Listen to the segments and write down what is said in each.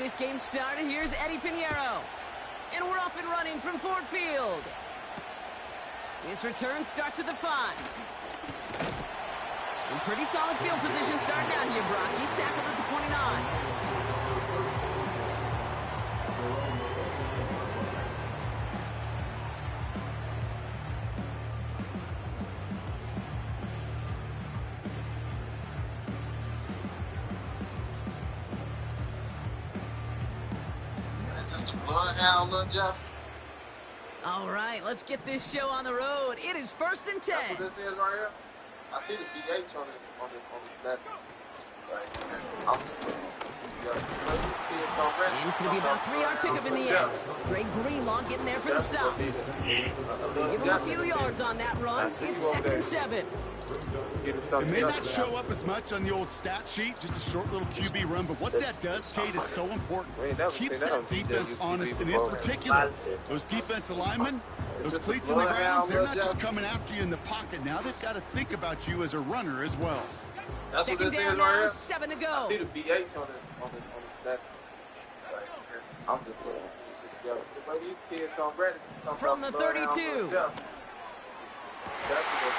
this game started. Here's Eddie Pinheiro. And we're off and running from Ford Field. His return starts at the 5. In pretty solid field position starting out here, Brock. He's tackled at the 29. Is this the bloodhound, Lil Jeff? All right, let's get this show on the road. It is 1st and 10. That's what this is right here. I see the BH on this necklace. Right here. I'm gonna put these together. And it's going to be about a 3-yard pickup in the end. Dre Greenlaw getting there for the stop. Give him a few yards on that run. It's 2nd and 7. It may not show up as much on the old stat sheet, just a short little QB run, but what that does, Kate, is so important. Keeps that defense honest, and in particular, those defensive linemen, those cleats in the ground, they're not just coming after you in the pocket. Now they've got to think about you as a runner as well. That's what this is right now, here. 7 to go. I see the BH on this necklace. Right here. I'm just putting this together. But these kids are ready. From the 32. That's what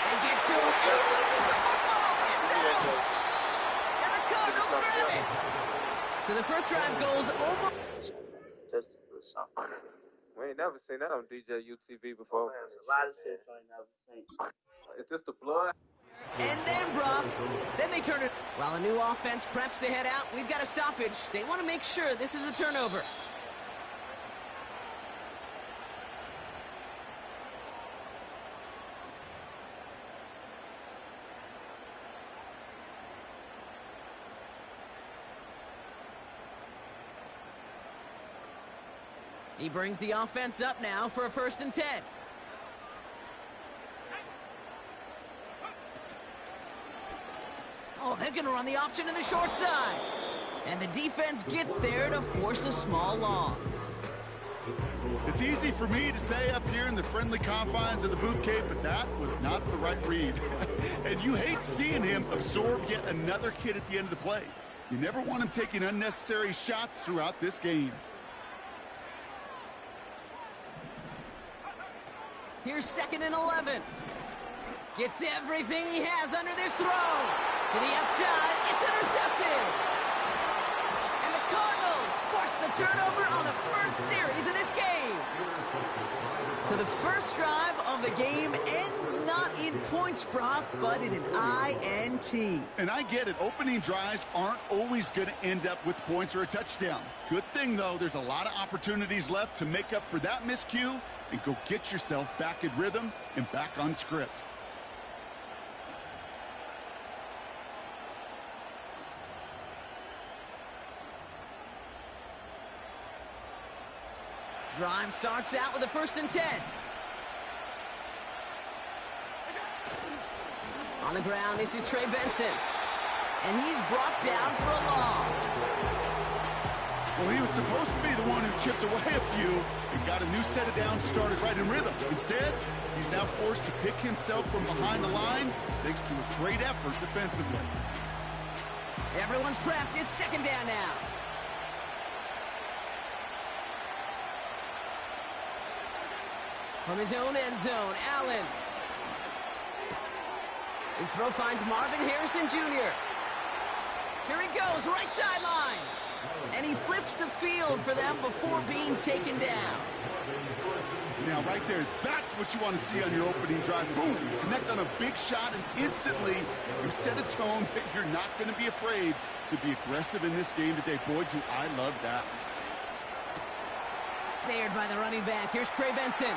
they get to him, and he loses the football. It's out. And the Cardinals grab it. So the first drive goes over. We ain't never seen that on DJ UTV before. There's a lot of shit I ain't never seen. Is this the blood? And then, Brock, then they turn it. While a new offense preps to head out, we've got a stoppage. They want to make sure this is a turnover. He brings the offense up now for a 1st and 10. Oh, they're going to run the option in the short side. And the defense gets there to force a small loss. It's easy for me to say up here in the friendly confines of the booth, Cape, but that was not the right read. And you hate seeing him absorb yet another hit at the end of the play. You never want him taking unnecessary shots throughout this game. Here's 2nd and 11. Gets everything he has under this throw. To the outside, it's intercepted. And the Cardinals force the turnover on the first series of this game. So the first drive of the game ends not in points, Brock, but in an INT. And I get it. Opening drives aren't always going to end up with points or a touchdown. Good thing, though, there's a lot of opportunities left to make up for that miscue and go get yourself back in rhythm and back on script. Drive starts out with a 1st and 10. On the ground, this is Trey Benson. And he's brought down for a loss. Well, he was supposed to be the one who chipped away a few and got a new set of downs started right in rhythm. Instead, he's now forced to pick himself from behind the line thanks to a great effort defensively. Everyone's prepped. It's 2nd down now. From his own end zone, Allen. His throw finds Marvin Harrison Jr. Here he goes, right sideline. And he flips the field for them before being taken down. Now, right there, that's what you want to see on your opening drive. Boom! Connect on a big shot, and instantly you set a tone that you're not going to be afraid to be aggressive in this game today. Boy, do I love that. Snared by the running back. Here's Trey Benson.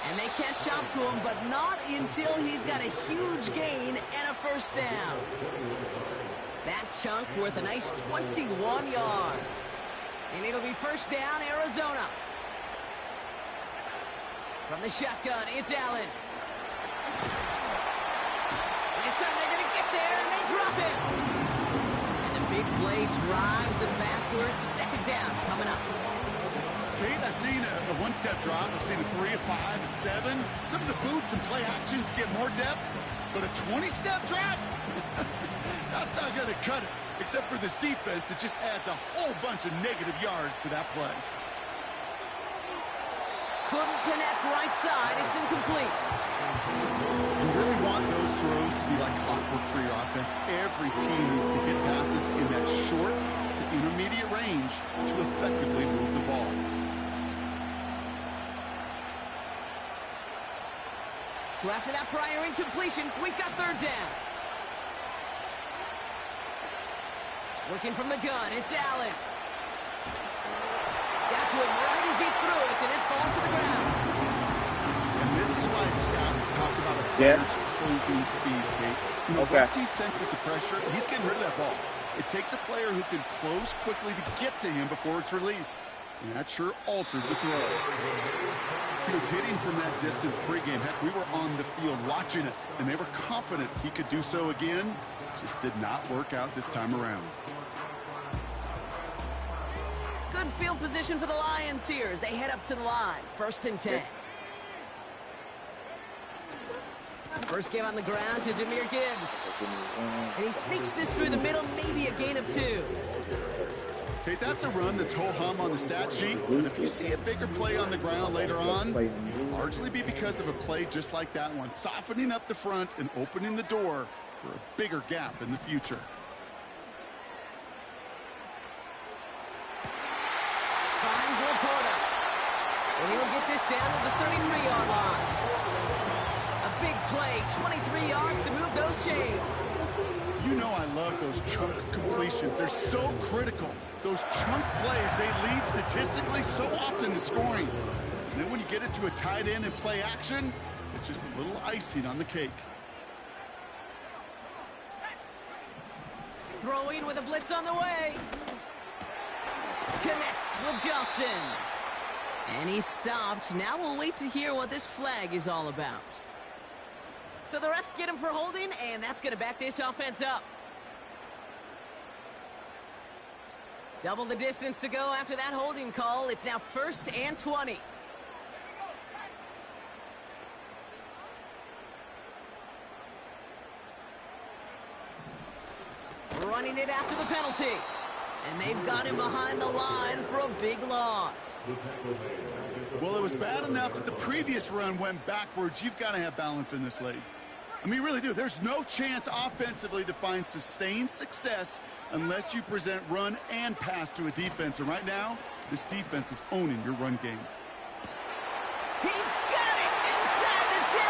And they catch up to him, but not until he's got a huge gain and a 1st down. That chunk worth a nice 21 yards. And it'll be 1st down, Arizona. From the shotgun, it's Allen. This time they're going to get there, and they drop it. And the big play drives them backwards. 2nd down coming up. Kate, I've seen a one-step drop. I've seen a 3, a 5, a 7. Some of the boots and play actions get more depth, but a 20-step drop? That's not going to cut it. Except for this defense, it just adds a whole bunch of negative yards to that play. Couldn't connect right side. It's incomplete. You really want those throws to be like clockwork for your offense. Every team needs to hit passes in that short to intermediate range to effectively move the ball. So after that prior incompletion, we've got third down. Working from the gun, it's Allen. Got to him right as he threw it, and it falls to the ground. And this is why scouts talk about a player's closing speed, Kate. You know, once he senses the pressure, he's getting rid of that ball. It takes a player who can close quickly to get to him before it's released. And that sure altered the throw. He was hitting from that distance pregame. Heck, we were on the field watching it, and they were confident he could do so again. Just did not work out this time around. Good field position for the Lions here as they head up to the line. 1st and 10. First give on the ground to Jahmyr Gibbs. And he sneaks this through the middle, maybe a gain of 2. Okay, that's a run that's ho-hum on the stat sheet, but if you see a bigger play on the ground later on, it'll largely be because of a play just like that one, softening up the front and opening the door for a bigger gap in the future. Finds Laporta. And he'll get this down to the 33-yard line. A big play, 23 yards to move those chains. You know I love those chunk completions. They're so critical. Those chunk plays, they lead statistically so often to scoring. And then when you get it to a tight end and play action, it's just a little icing on the cake. Throwing with a blitz on the way. Connects with Johnson. And he's stopped. Now we'll wait to hear what this flag is all about. So the refs get him for holding, and that's going to back this offense up. Double the distance to go after that holding call. It's now 1st and 20. Running it after the penalty. And they've got him behind the line for a big loss. Well, it was bad enough that the previous run went backwards. You've got to have balance in this league. I mean, you really do. There's no chance offensively to find sustained success unless you present run and pass to a defense. And right now, this defense is owning your run game. He's got it inside the 10.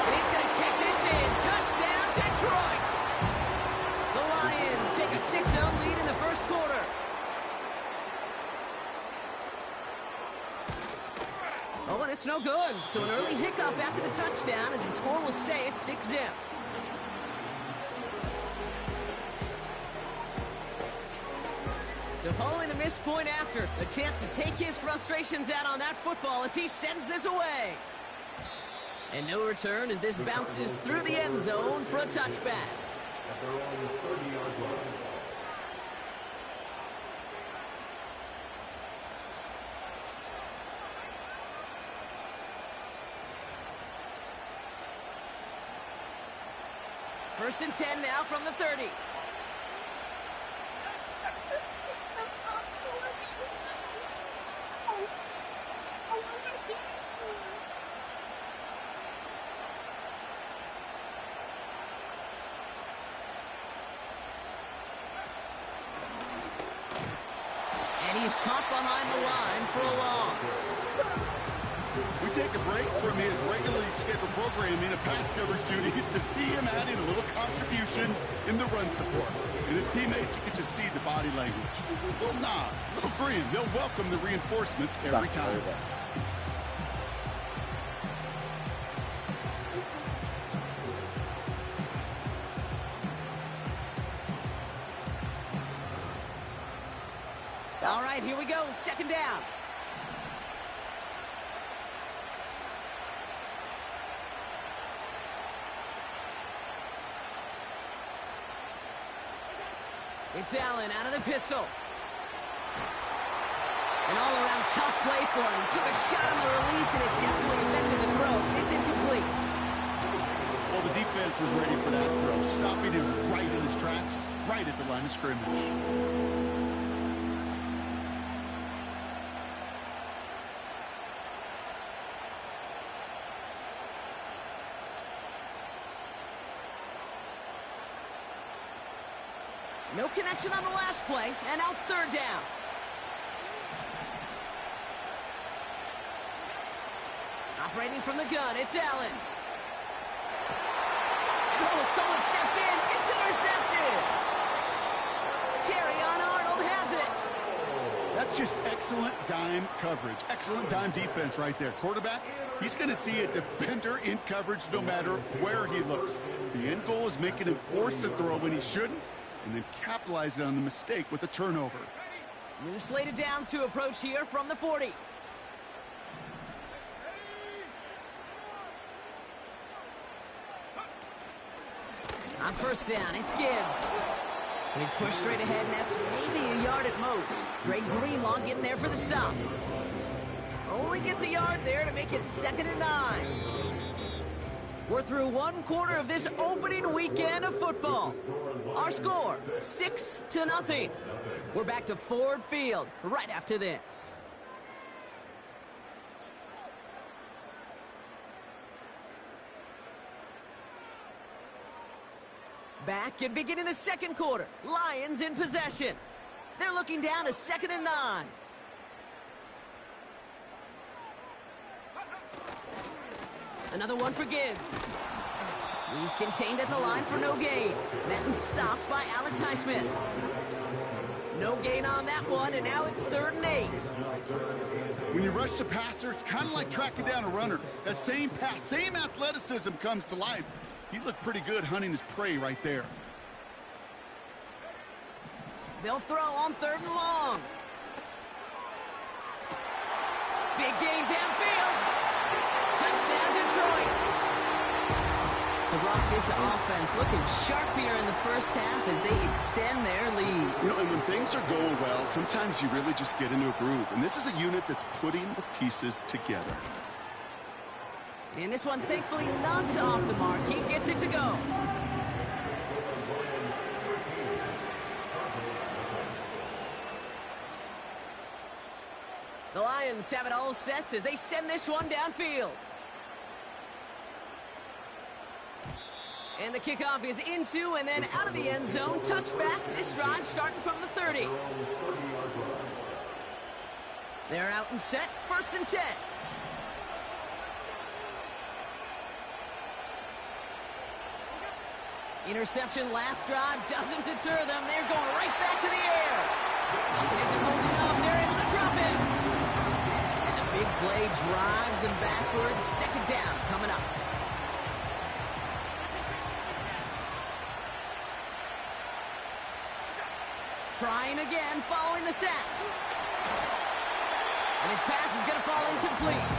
And he's going to take this in. Touchdown, Detroit. The Lions take a 6-0 lead in the first quarter. Oh, and it's no good. So an early hiccup after the touchdown as the score will stay at 6-0. So following the missed point after, a chance to take his frustrations out on that football as he sends this away. And no return as this bounces through the end zone for a touchback. First and 10 now from the 30. And he's caught behind the line for a loss. We take a break from his regularly scheduled programming of pass coverage duties to see him adding a little contribution in the run support. And his teammates, you can just see the body language. A little nod, a little grin. They'll welcome the reinforcements every time. All right, here we go. 2nd down. It's Allen out of the pistol. An all-around tough play for him. He took a shot on the release, and it definitely affected the throw. It's incomplete. Well, the defense was ready for that throw, stopping him right in his tracks, right at the line of scrimmage. No connection on the last play, and now it's third down. Operating from the gun, it's Allen. Oh, someone stepped in. It's intercepted. Terrion Arnold has it. That's just excellent dime coverage. Excellent dime defense right there. Quarterback, he's going to see a defender in coverage no matter where he looks. The end goal is making him force a throw when he shouldn't, and then capitalizing on the mistake with a turnover. New slated downs to approach here from the 40. On first down, it's Gibbs. He's pushed straight ahead, and that's maybe a yard at most. Dre Greenlaw getting there for the stop. Only gets a yard there to make it 2nd and 9. We're through one quarter of this opening weekend of football. Our score, 6-0. We're back to Ford Field right after this. Back and beginning the second quarter. Lions in possession. They're looking down to 2nd and 9. Another one for Gibbs. He's contained at the line for no gain. Met and stopped by Alex Highsmith. No gain on that one, and now it's 3rd and 8. When you rush the passer, it's kind of like tracking down a runner. That same pass, same athleticism comes to life. He looked pretty good hunting his prey right there. They'll throw on 3rd and long. Big gain downfield. Touchdown, Detroit. So, Brock, this offense looking sharp here in the first half as they extend their lead. You know, and when things are going well, sometimes you really just get into a groove. And this is a unit that's putting the pieces together. And this one, thankfully, not off the mark. He gets it to go. The Lions have it all set as they send this one downfield. And the kickoff is into and then out of the end zone. Touchback. This drive starting from the 30. They're out and set. 1st and 10. Interception last drive doesn't deter them. They're going right back to the air. Lockett isn't holding up. They're able to drop him. And the big play drives them backwards. 2nd down coming up. Trying again following the sack. And his pass is going to fall incomplete.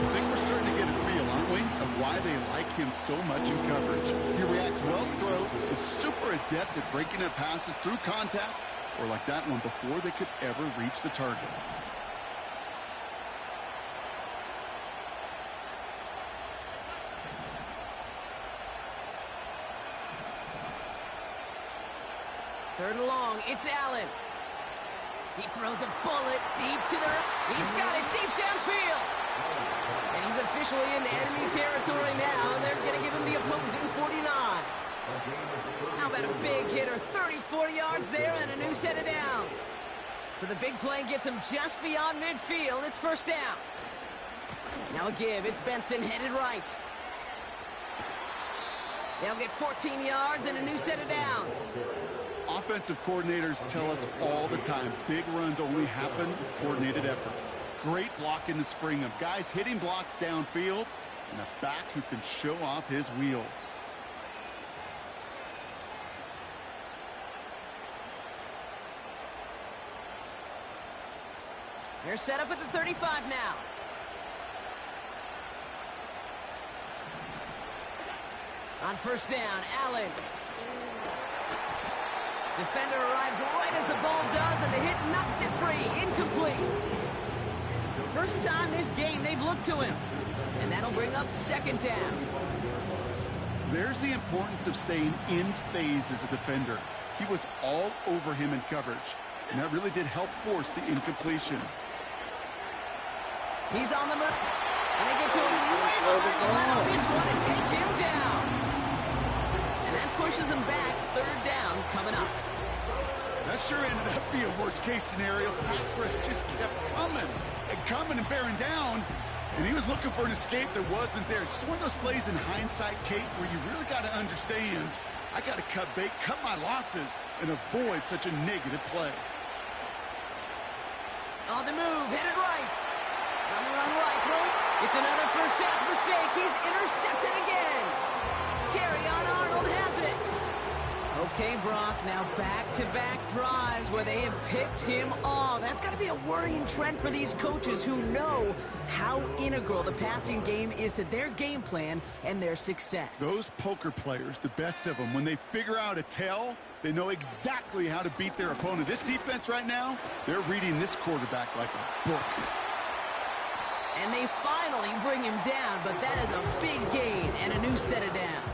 I think we're starting to get a feel, aren't we, of why they like him so much in coverage. He reacts well to throws, is super adept at breaking up passes through contact, or like that one before they could ever reach the target. Third and long, it's Allen. He throws a bullet deep to the... He's got it deep downfield. And he's officially in enemy territory now, and they're going to give him the opposing 49. How about a big hitter, 30, 40 yards there, and a new set of downs. So the big play gets him just beyond midfield. It's 1st down. Now a give. It's Benson headed right. They'll get 14 yards and a new set of downs. Offensive coordinators tell us all the time, big runs only happen with coordinated efforts. Great block in the spring of guys hitting blocks downfield and a back who can show off his wheels. They're set up at the 35 now. On 1st down, Allen. Defender arrives right as the ball does, and the hit knocks it free. Incomplete. First time this game they've looked to him. And that'll bring up 2nd down. There's the importance of staying in phase as a defender. He was all over him in coverage, and that really did help force the incompletion. He's on the move, and they get to him way behind the line on this one and take him down. And that pushes him back. Third down coming up. That sure ended up being a worst-case scenario. Pass rush just kept coming and bearing down. And he was looking for an escape that wasn't there. It's just one of those plays in hindsight, Kate, where you really got to understand, I got to cut bait, cut my losses, and avoid such a negative play. On the move, headed right. On the run right, throw. It's another first half mistake. He's intercepted again. Terrion Arnold has it. Okay, Brock, now back-to-back drives where they have picked him off. That's got to be a worrying trend for these coaches who know how integral the passing game is to their game plan and their success. Those poker players, the best of them, when they figure out a tell, they know exactly how to beat their opponent. This defense right now, they're reading this quarterback like a book. And they finally bring him down, but that is a big gain and a new set of downs.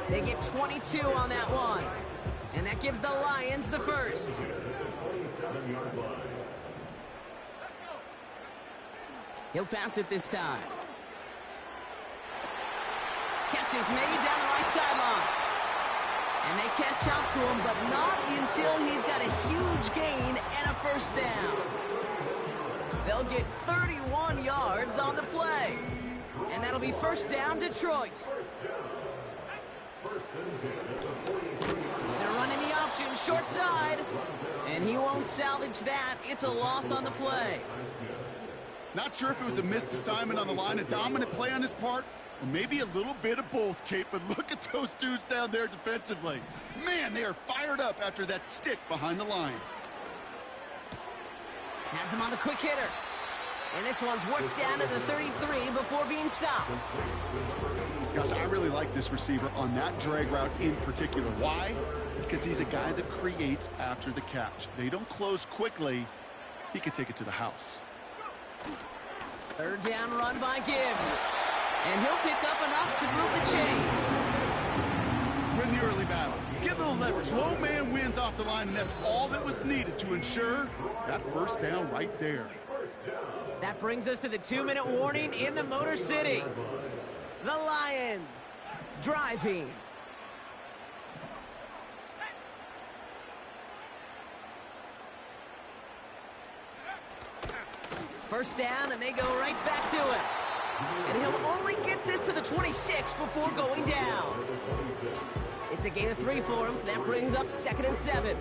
They get 22 on that one. And that gives the Lions the first. He'll pass it this time. Catch is made down the right sideline. And they catch up to him, but not until he's got a huge gain and a first down. They'll get 31 yards on the play. And that'll be first down, Detroit. They're running the option, short side. And he won't salvage that. It's a loss on the play. Not sure if it was a missed assignment on the line, a dominant play on his part, or maybe a little bit of both, Kate, but look at those dudes down there defensively. Man, they are fired up after that stick behind the line. Has him on the quick hitter. And this one's worked down to the 33 before being stopped. Gosh, I really like this receiver on that drag route in particular. Why? Because he's a guy that creates after the catch. They don't close quickly. He could take it to the house. Third down run by Gibbs. And he'll pick up enough to move the chains. Win the early battle. Get a little leverage. Low man wins off the line, and that's all that was needed to ensure that first down right there. That brings us to the 2-minute warning in the Motor City. The Lions driving. First down, and they go right back to him. And he'll only get this to the 26 before going down. It's a gain of 3 for him. That brings up 2nd and 7.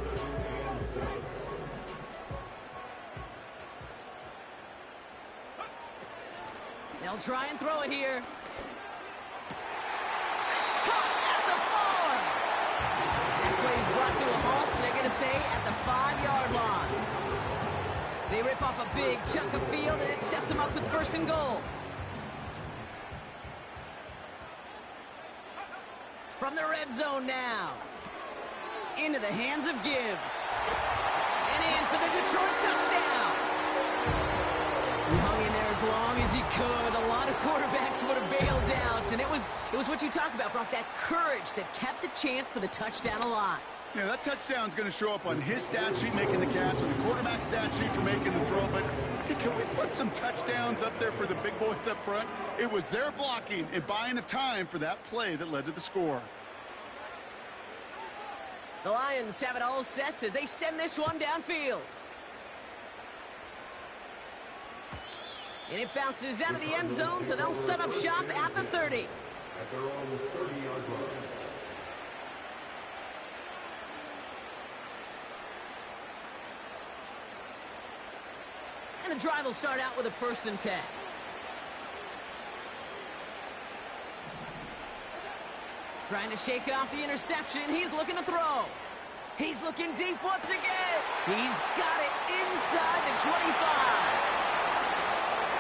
They'll try and throw it here. It's caught at the 4. That play is brought to a halt, so they're going to say at the 5-yard line. They rip off a big chunk of field, and it sets them up with 1st and goal. From the red zone now. Into the hands of Gibbs. And in for the Detroit touchdown. He hung in there as long as he could. A lot of quarterbacks would have bailed out. And it was what you talk about, Brock, that courage that kept the chance for the touchdown alive. Yeah, that touchdown's going to show up on his stat sheet making the catch, or the quarterback stat sheet for making the throw. But hey, can we put some touchdowns up there for the big boys up front? It was their blocking and buying of time for that play that led to the score. The Lions have it all set as they send this one downfield. And it bounces out of the end zone, so they'll set up shop at the 30. At their own 30-yard line. And the drive will start out with a 1st and 10. Trying to shake off the interception. He's looking to throw. He's looking deep once again. He's got it inside the 25.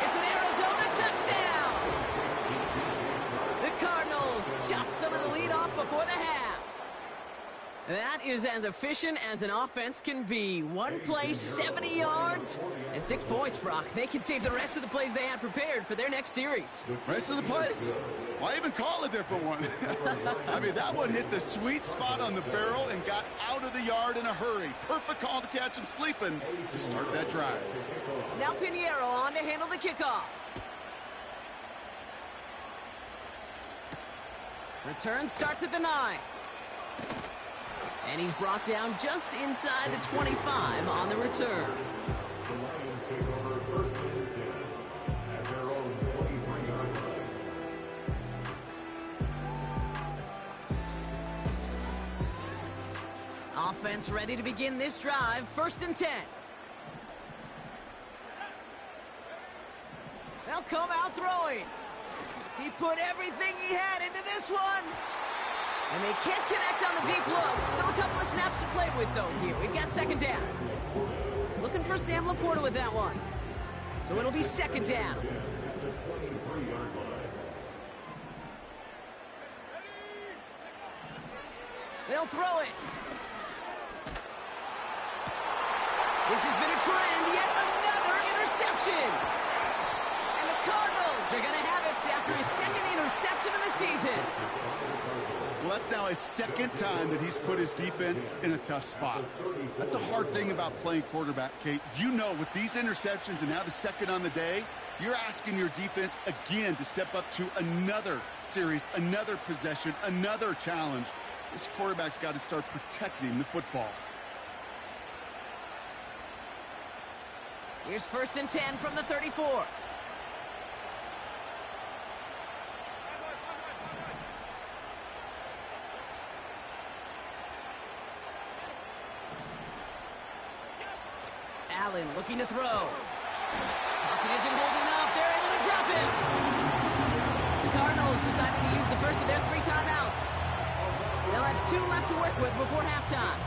It's an Arizona touchdown. The Cardinals chop some of the lead off before the half. That is as efficient as an offense can be. One play, 70 yards, and 6 points, Brock. They can save the rest of the plays they had prepared for their next series. Rest of the plays? Why even call a different one? I mean, that one hit the sweet spot on the barrel and got out of the yard in a hurry. Perfect call to catch him sleeping to start that drive. Now Pinheiro on to handle the kickoff. Return starts at the 9. And he's brought down just inside the 25 on the return. The Lions take over first and 10 at their own 23-yard line. Offense ready to begin this drive. First and 10. They'll come out throwing. He put everything he had into this one. And they can't connect on the deep look. Still a couple of snaps to play with, though, here. We've got second down. Looking for Sam Laporta with that one. So it'll be second down. They'll throw it. This has been a trend. Yet another interception. And the Cardinals are going to have it after his second interception of the season. Well, that's now his second time that he's put his defense in a tough spot. That's a hard thing about playing quarterback, Kate. You know, with these interceptions and now the second on the day, you're asking your defense again to step up to another series, another possession, another challenge. This quarterback's got to start protecting the football. Here's first and 10 from the 34. Allen looking to throw. Pocket isn't holding up. They're able to drop it. The Cardinals decided to use the first of their 3 timeouts. They'll have 2 left to work with before halftime.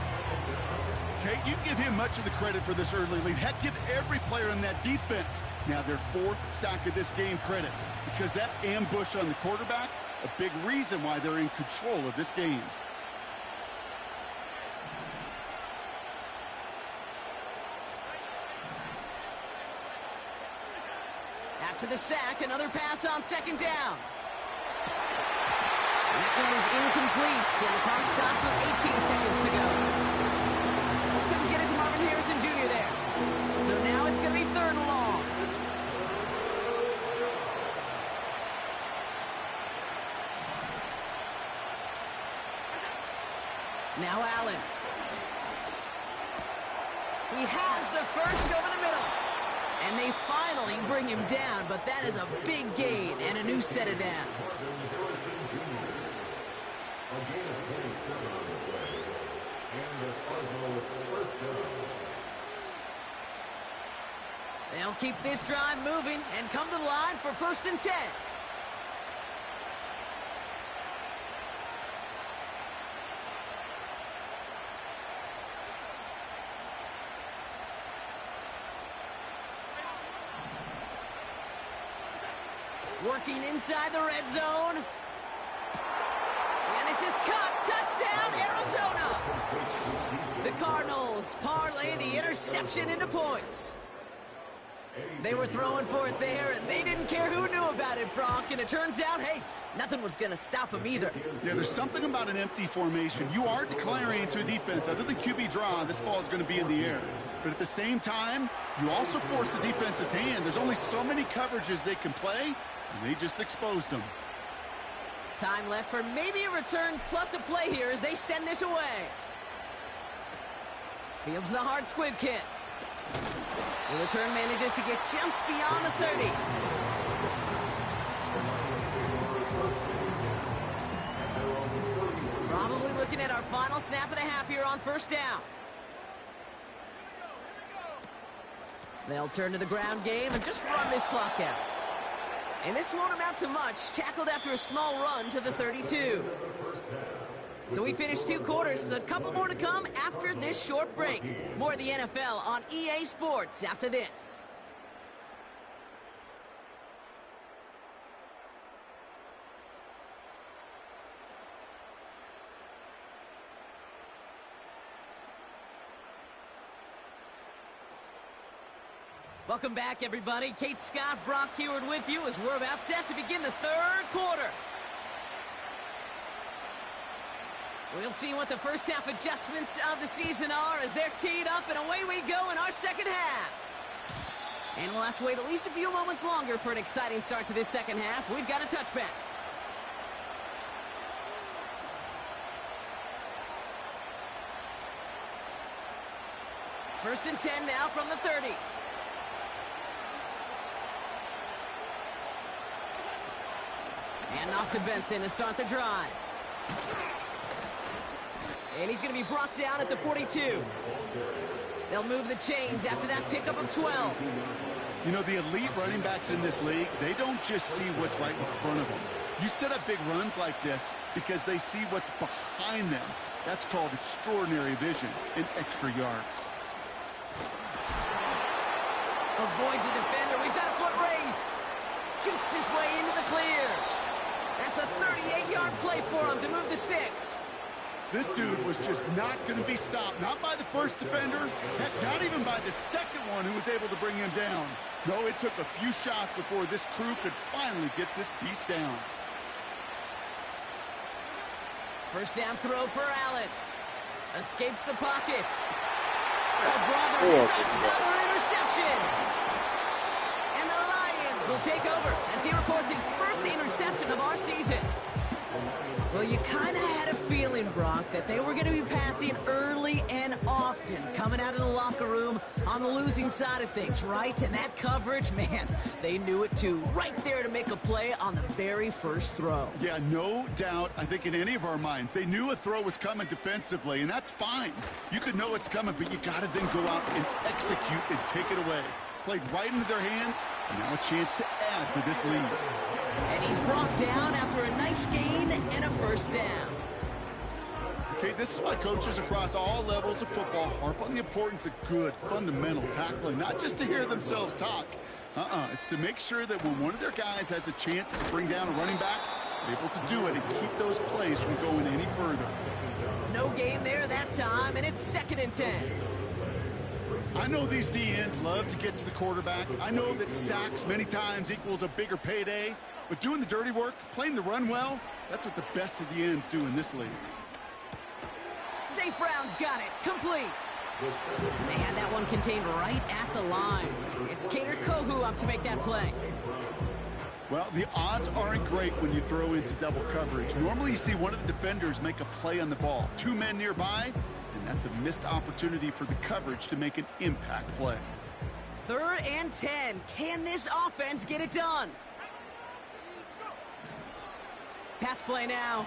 Kate, you give him much of the credit for this early lead. Heck, give every player in that defense now their 4th sack of this game credit, because that ambush on the quarterback, a big reason why they're in control of this game. After the sack, another pass on second down. That one is incomplete, and the clock stops with 18 seconds to go. Just couldn't get it to Marvin Harrison Jr. there. So now it's going to be 3rd and long. Now Allen. He has the first over the middle. And they finally bring him down, but that is a big gain and a new set of downs. They'll keep this drive moving and come to the line for first and 10. Working inside the red zone. And this is caught. Touchdown, Arizona. The Cardinals parlay the interception into points. They were throwing for it there, and they didn't care who knew about it, Brock. And it turns out, hey, nothing was going to stop them either. Yeah, there's something about an empty formation. You are declaring to a defense, other than QB draw, this ball is going to be in the air. But at the same time, you also force the defense's hand. There's only so many coverages they can play, and they just exposed them. Time left for maybe a return plus a play here as they send this away. Fields the hard squib kick. The return manages to get just beyond the 30. Probably looking at our final snap of the half here on first down. They'll turn to the ground game and just run this clock out. And this won't amount to much. Tackled after a small run to the 32. So we finished 2 quarters. A couple more to come after this short break. More of the NFL on EA Sports after this. Welcome back, everybody. Kate Scott, Brock Huard with you as we're about set to begin the 3rd quarter. We'll see what the first half adjustments of the season are as they're teed up, and away we go in our second half. And we'll have to wait at least a few moments longer for an exciting start to this second half. We've got a touchback. First and 10 now from the 30. And off to Benson to start the drive. And he's going to be brought down at the 42. They'll move the chains after that pickup of 12. You know, the elite running backs in this league, they don't just see what's right in front of them. You set up big runs like this because they see what's behind them. That's called extraordinary vision and extra yards. Avoids a defender. We've got a foot race. Jukes his way into the clear. That's a 38-yard play for him to move the sticks. This dude was just not going to be stopped. Not by the first defender. Heck, not even by the second one who was able to bring him down. No, it took a few shots before this crew could finally get this beast down. First down throw for Allen. Escapes the pocket. Another interception. And the Lions will take over as he records his first interception of our season. Well, you kind of had a feeling, Brock, that they were going to be passing early and often, coming out of the locker room on the losing side of things, right? And that coverage, man, they knew it too. Right there to make a play on the very first throw. Yeah, no doubt, I think in any of our minds, they knew a throw was coming defensively, and that's fine. You could know it's coming, but you got to then go out and execute and take it away. Played right into their hands, and now a chance to add to this lead. And he's brought down after a nice gain and a first down. Okay, this is why coaches across all levels of football harp on the importance of good, fundamental tackling, not just to hear themselves talk. It's to make sure that when one of their guys has a chance to bring down a running back, they're able to do it and keep those plays from going any further. No gain there that time, and it's 2nd and 10. I know these D-ends love to get to the quarterback. I know that sacks many times equals a bigger payday, but doing the dirty work, playing the run well, that's what the best of the ends do in this league. St. Brown's got it. Complete. And they had that one contained right at the line. It's Kader Kohou up to make that play. Well, the odds aren't great when you throw into double coverage. Normally you see one of the defenders make a play on the ball. 2 men nearby, and that's a missed opportunity for the coverage to make an impact play. 3rd and 10. Can this offense get it done? Pass play now.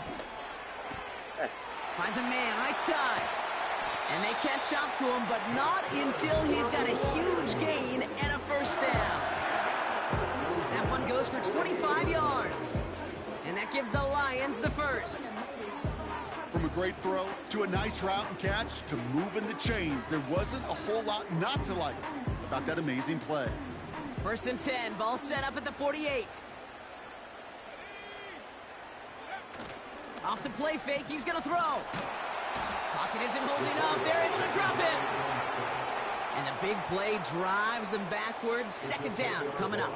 Finds a man right side. And they catch up to him, but not until he's got a huge gain and a first down. That one goes for 25 yards. And that gives the Lions the first. From a great throw to a nice route and catch to moving the chains, there wasn't a whole lot not to like about that amazing play. 1st and 10, ball set up at the 48. Off the play fake, he's going to throw. Pocket isn't holding up. They're able to drop him. And the big play drives them backwards. 2nd down coming up.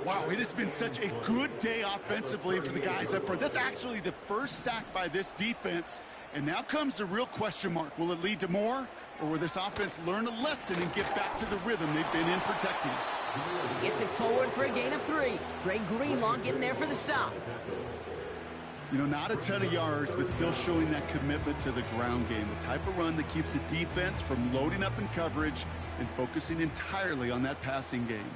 Wow, it has been such a good day offensively for the guys up front. That's actually the first sack by this defense. And now comes the real question mark. Will it lead to more? Or will this offense learn a lesson and get back to the rhythm they've been in protecting? Gets it forward for a gain of 3. Dre Greenlaw getting there for the stop. You know, not a ton of yards, but still showing that commitment to the ground game. The type of run that keeps the defense from loading up in coverage and focusing entirely on that passing game.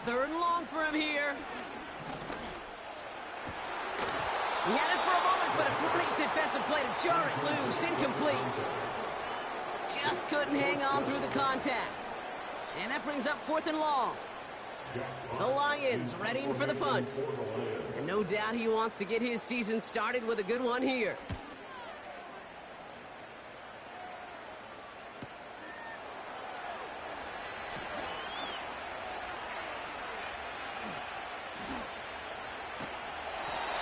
3rd and long for him here. He had it for a moment, but a great defensive play to jar it loose. Incomplete. Just couldn't hang on through the contact. And that brings up 4th and long. The Lions readying for the punt. And no doubt he wants to get his season started with a good one here.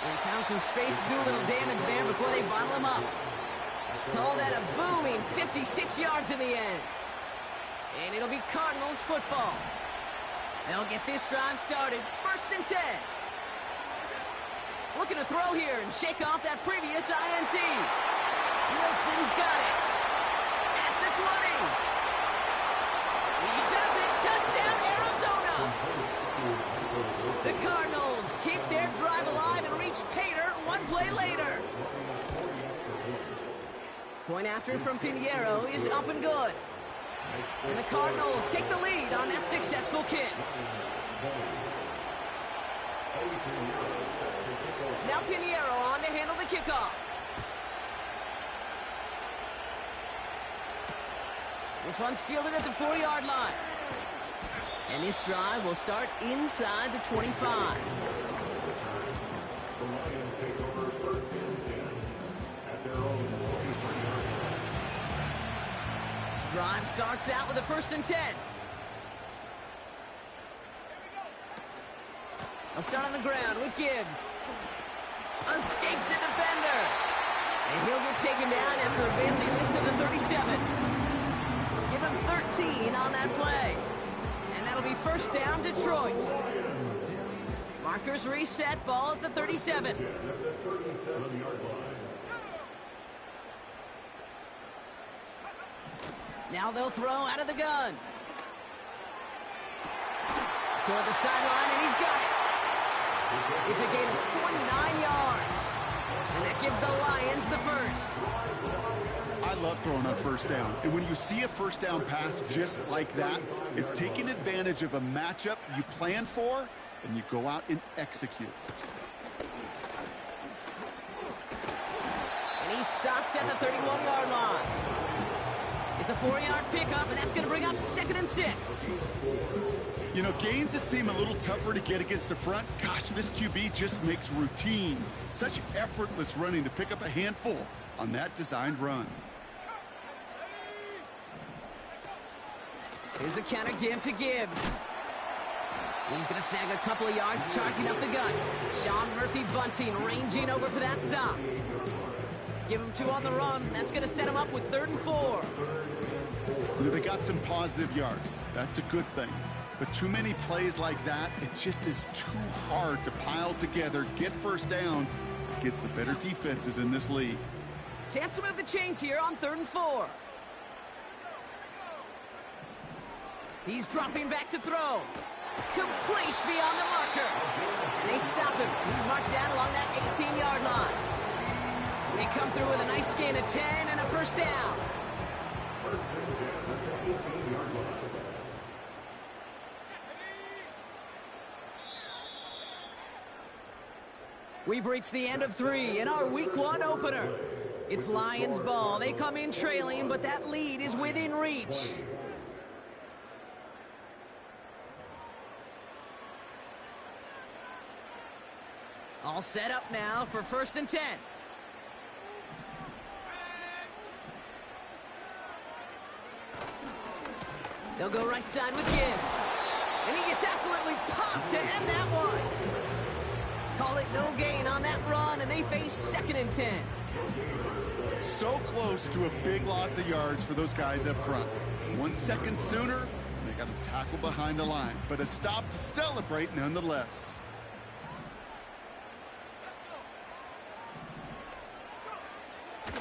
And found some space to do a little damage there before they bottle him up. Call that a booming 56 yards in the end. And it'll be Cardinals football. They'll get this drive started. 1st and 10. Looking to throw here and shake off that previous INT. Wilson's got it. At the 20. He does it. Touchdown, Arizona. The Cardinals keep their drive alive and reach Pater one play later. Point after from Pinheiro is up and good. And the Cardinals take the lead on that successful kick. Now Pinheiro on to handle the kickoff. This one's fielded at the 4-yard line. And this drive will start inside the 25. The Lions take over first and 10 at their own 23-yard line. Drive starts out with a 1st and 10. They'll start on the ground with Gibbs. Escapes a defender. And he'll get taken down after advancing this to the 37. Give him 13 on that play. And that'll be 1st down, Detroit. Markers reset, ball at the 37. Now they'll throw out of the gun. Toward the sideline, and he's got it. It's a gain of 29 yards. And that gives the Lions the 1st. I love throwing on 1st down. And when you see a 1st down pass just like that, it's taking advantage of a matchup you plan for, and you go out and execute. And he's stopped at the 31-yard line. It's a 4-yard pickup, and that's going to bring up 2nd and 6. You know, gains that seem a little tougher to get against the front, gosh, this QB just makes routine. Such effortless running to pick up a handful on that designed run. Here's a counter give to Gibbs. He's going to snag a couple of yards charging up the gut. Sean Murphy-Bunting ranging over for that stop. Give him 2 on the run. That's going to set him up with 3rd and 4. You know, they got some positive yards. That's a good thing. But too many plays like that, it just is too hard to pile together, get 1st downs against the better defenses in this league. Chance to move the chains here on 3rd and 4. He's dropping back to throw. Complete beyond the marker. And they stop him. He's marked down along that 18-yard line. They come through with a nice gain of 10 and a 1st down. We've reached the end of 3 in our Week 1 opener. It's Lions ball. They come in trailing, but that lead is within reach. All set up now for 1st and 10. They'll go right side with Gibbs. And he gets absolutely popped to end that one. Call it no gain on that run, and they face 2nd and 10. So close to a big loss of yards for those guys up front. 1 second sooner, and they got a tackle behind the line. But a stop to celebrate nonetheless.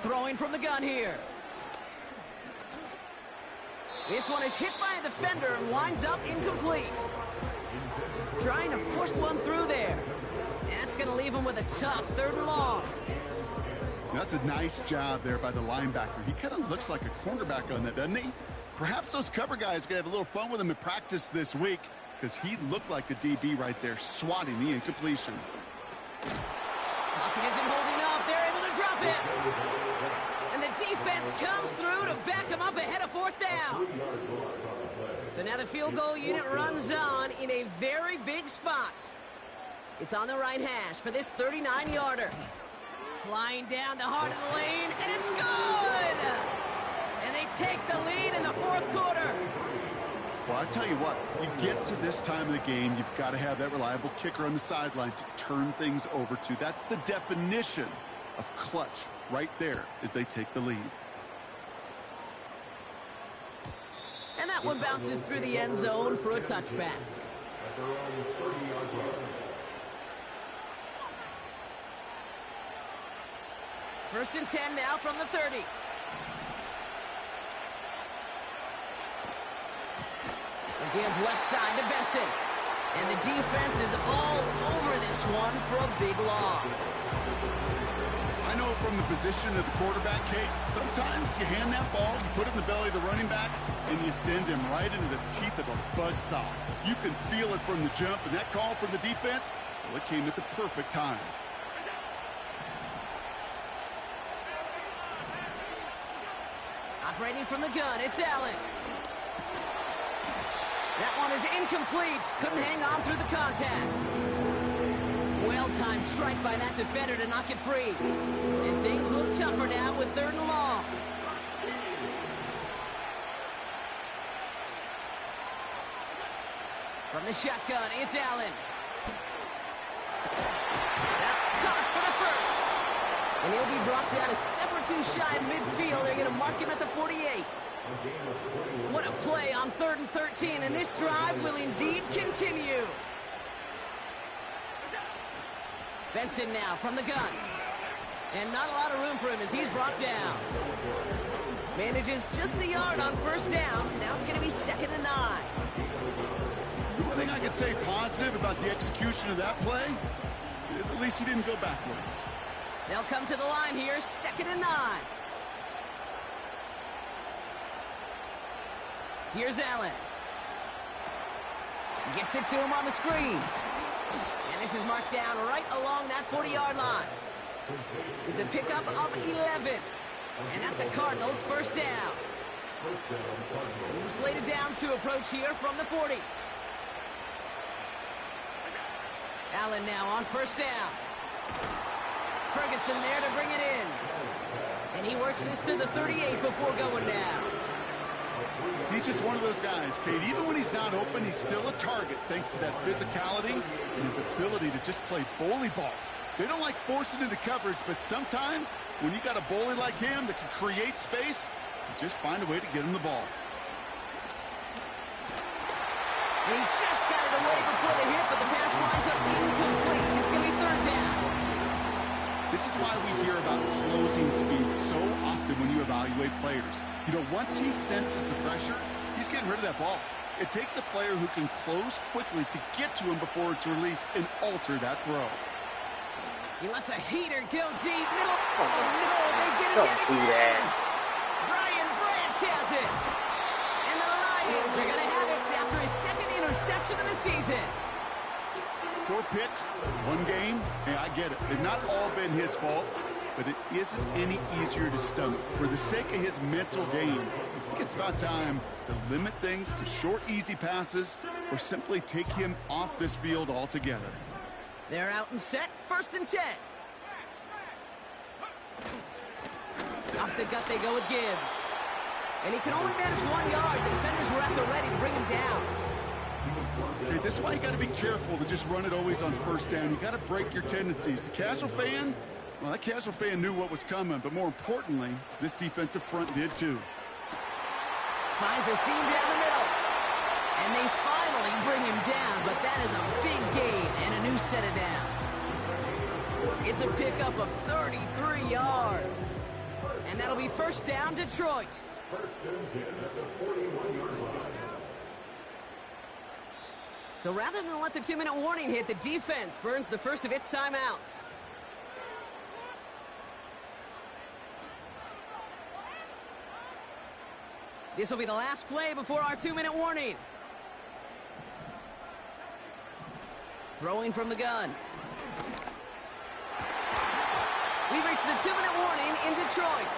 Throwing from the gun here. This one is hit by a defender and winds up incomplete. Trying to force one through there. And that's going to leave him with a tough 3rd and long. That's a nice job there by the linebacker. He kind of looks like a cornerback on that, doesn't he? Perhaps those cover guys are going to have a little fun with him in practice this week, because he looked like a DB right there, swatting the incompletion. Pocket isn't holding up. They're able to drop it. And the defense comes through to back him up ahead of 4th down. So now the field goal unit runs on in a very big spot. It's on the right hash for this 39-yarder. Flying down the heart of the lane, and it's good! And they take the lead in the 4th quarter. Well, I tell you what, you get to this time of the game, you've got to have that reliable kicker on the sideline to turn things over to. That's the definition of clutch right there as they take the lead. And that one bounces through the end zone for a touchback. First and 10 now from the 30. Give left side to Benson. And the defense is all over this one for a big loss. I know from the position of the quarterback, Kate, sometimes you hand that ball, you put it in the belly of the running back, and you send him right into the teeth of a buzzsaw. You can feel it from the jump, and that call from the defense, well, it came at the perfect time. Operating from the gun, it's Allen. That one is incomplete. Couldn't hang on through the contact. Well-timed strike by that defender to knock it free. And things look tougher now with 3rd and long. From the shotgun, it's Allen. That's caught for the first. And he'll be brought down a step or two shy of midfield. They're going to mark him at the 48. What a play on 3rd and 13, and this drive will indeed continue. Benson now from the gun. And not a lot of room for him as he's brought down. Manages just a yard on 1st down. Now it's going to be 2nd and 9. The one thing I can say positive about the execution of that play is at least he didn't go backwards. They'll come to the line here, 2nd and 9. Here's Allen. Gets it to him on the screen. And this is marked down right along that 40-yard line. It's a pickup of 11. And that's a Cardinals 1st down. New slated downs to approach here from the 40. Allen now on 1st down. Ferguson there to bring it in. And he works this to the 38 before going down. He's just one of those guys, Kate. Even when he's not open, he's still a target thanks to that physicality and his ability to just play bully ball. They don't like forcing into coverage, but sometimes when you got a bully like him that can create space, you just find a way to get him the ball. He just got it away before the hit, but the pass winds up incomplete. It's going to be 3rd down. This is why we hear about closing speed so often when you evaluate players. You know, once he senses the pressure, he's getting rid of that ball. It takes a player who can close quickly to get to him before it's released and alter that throw. He lets a heater go deep. Middle. Oh, no, they get him yet again. Brian Branch has it. And the Lions are going to have it after his 2nd interception of the season. 4 picks, 1 game. Hey, I get it. They've not all been his fault, but it isn't any easier to stomach. For the sake of his mental game, I think it's about time to limit things to short, easy passes or simply take him off this field altogether. They're out and set. 1st and 10. Off the gut they go with Gibbs. And he can only manage 1 yard. The defenders were at the ready to bring him down. Okay, this is why you got to be careful to just run it always on 1st down. You got to break your tendencies. The casual fan, well, that casual fan knew what was coming, but more importantly, this defensive front did too. Finds a seam down the middle. And they finally bring him down, but that is a big gain and a new set of downs. It's a pickup of 33 yards. And that'll be 1st down, Detroit. 1st and 10 at the 41-yard line. So rather than let the 2-minute warning hit, the defense burns the first of its timeouts. This will be the last play before our 2-minute warning. Throwing from the gun. We reach the 2-minute warning in Detroit.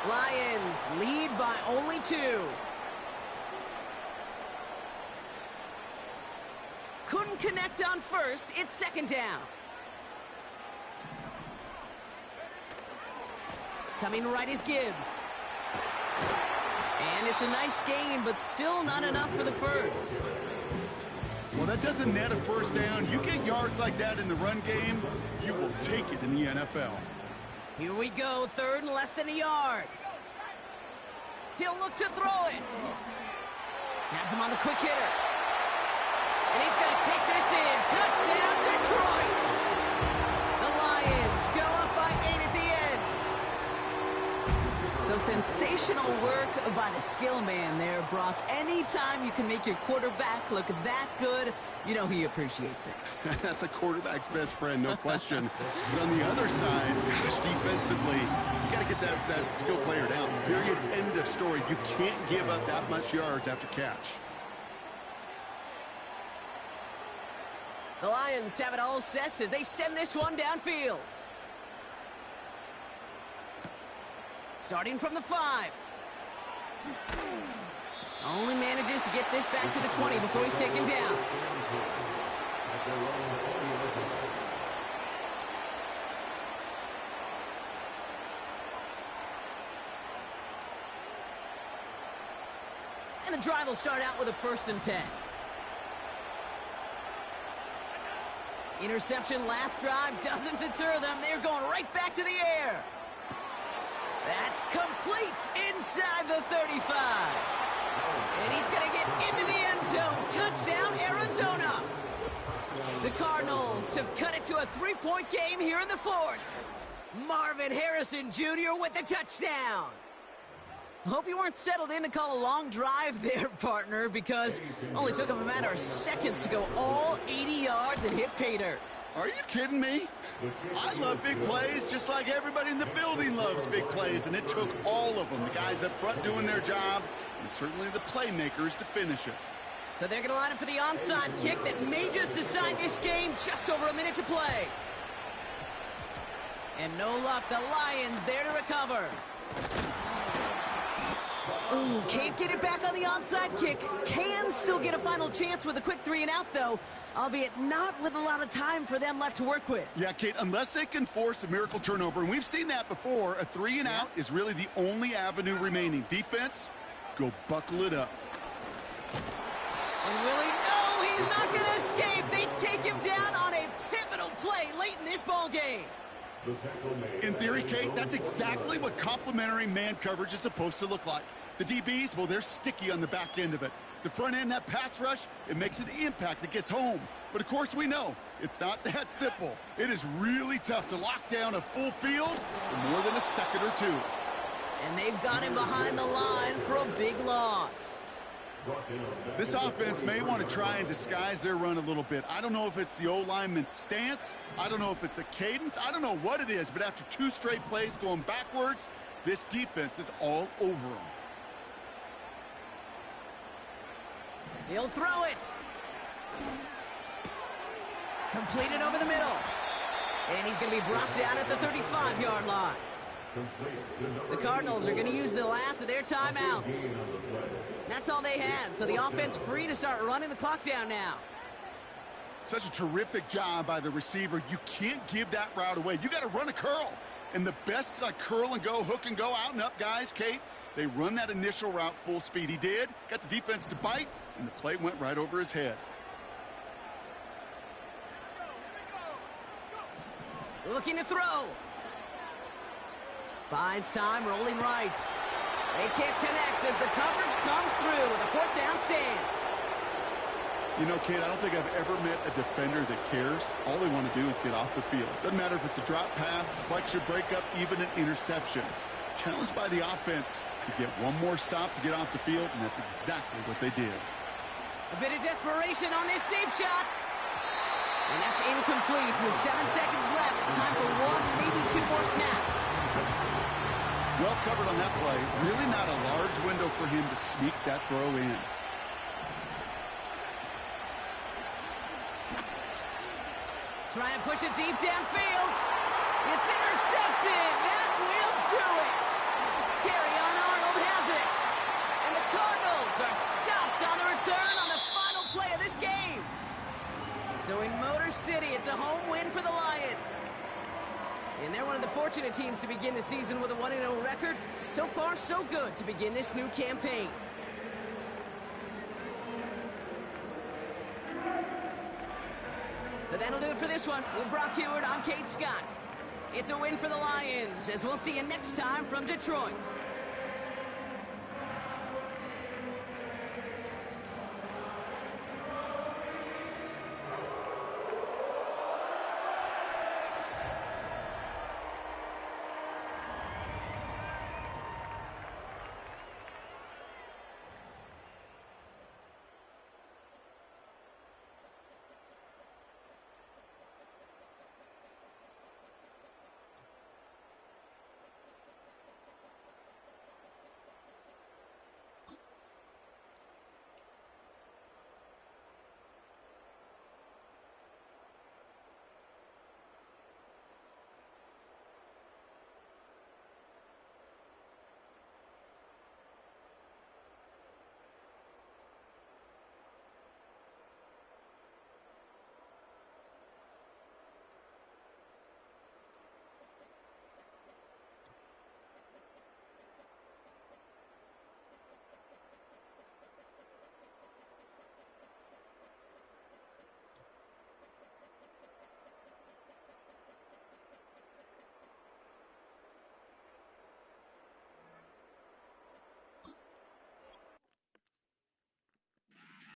Lions lead by only 2. Couldn't connect on 1st. It's 2nd down. Coming right is Gibbs. And it's a nice gain, but still not enough for the 1st. Well, that doesn't net a 1st down. You get yards like that in the run game, you will take it in the NFL. Here we go, 3rd and less than a yard. He'll look to throw it. Has him on the quick hitter. And he's going to take this in. Touchdown, Detroit. The Lions go up by 8 at the end. So sensational work by the skill man there, Brock. Anytime you can make your quarterback look that good, you know he appreciates it. That's a quarterback's best friend, no question. But on the other side, gosh, defensively, you got to get that skill player down. Period, end of story. You can't give up that much yards after catch. The Lions have it all set as they send this one downfield. Starting from the 5. Only manages to get this back to the 20 before he's taken down. And the drive will start out with a 1st and 10. Interception last drive doesn't deter them. They're going right back to the air. That's complete inside the 35. And he's going to get into the end zone. Touchdown, Arizona. The Cardinals have cut it to a 3-point game here in the 4th. Marvin Harrison Jr. with the touchdown. Hope you weren't settled in to call a long drive there, partner, because it only took him a matter of seconds to go all 80 yards and hit pay dirt. Are you kidding me? I love big plays just like everybody in the building loves big plays, and it took all of them, the guys up front doing their job, and certainly the playmakers to finish it. So they're going to line up for the onside kick that may just decide this game. Just over a minute to play. And no luck, the Lions there to recover. Ooh, can't get it back on the onside kick. Can still get a final chance with a quick 3 and out, though, albeit not with a lot of time for them left to work with. Yeah, Kate, unless they can force a miracle turnover, and we've seen that before, a 3 and out is really the only avenue remaining. Defense, go buckle it up. And Willie, no, he's not going to escape. They take him down on a pivotal play late in this ball game. In theory, Kate, that's exactly what complementary man coverage is supposed to look like. The DBs, well, they're sticky on the back end of it. The front end, that pass rush, it makes an impact. It gets home. But, of course, we know it's not that simple. It is really tough to lock down a full field for more than a second or two. And they've got him behind the line for a big loss. This offense may want to try and disguise their run a little bit. I don't know if it's the O-lineman's stance. I don't know if it's a cadence. I don't know what it is. But after 2 straight plays going backwards, this defense is all over them. He'll throw it. Completed over the middle. And he's going to be brought down at the 35-yard line. The Cardinals are going to use the last of their timeouts. That's all they had, so the offense free to start running the clock down now. Such a terrific job by the receiver. You can't give that route away. You got to run a curl. And the best curl and go, hook and go, out and up guys, Kate, they run that initial route full speed. He did. Got the defense to bite, and the play went right over his head. Looking to throw. Buys time, rolling right. They can't connect as the coverage comes through with a 4th down stand. You know, Kate, I don't think I've ever met a defender that cares. All they want to do is get off the field. Doesn't matter if it's a drop pass, deflection, breakup, even an interception. Challenged by the offense to get one more stop to get off the field, and that's exactly what they did. A bit of desperation on this deep shot. And that's incomplete with 7 seconds left. Time for 1, maybe 2 more snaps. Well covered on that play. Really not a large window for him to sneak that throw in. Trying to push it deep downfield. It's intercepted. That will do it. Terrion Arnold has it. And the Cardinals are stopped on the return on the final play of this game. So in Motor City, it's a home win for the Lions. And they're one of the fortunate teams to begin the season with a 1-0 record. So far, so good to begin this new campaign. So that'll do it for this one. With Brock Huard, I'm Kate Scott. It's a win for the Lions, as we'll see you next time from Detroit.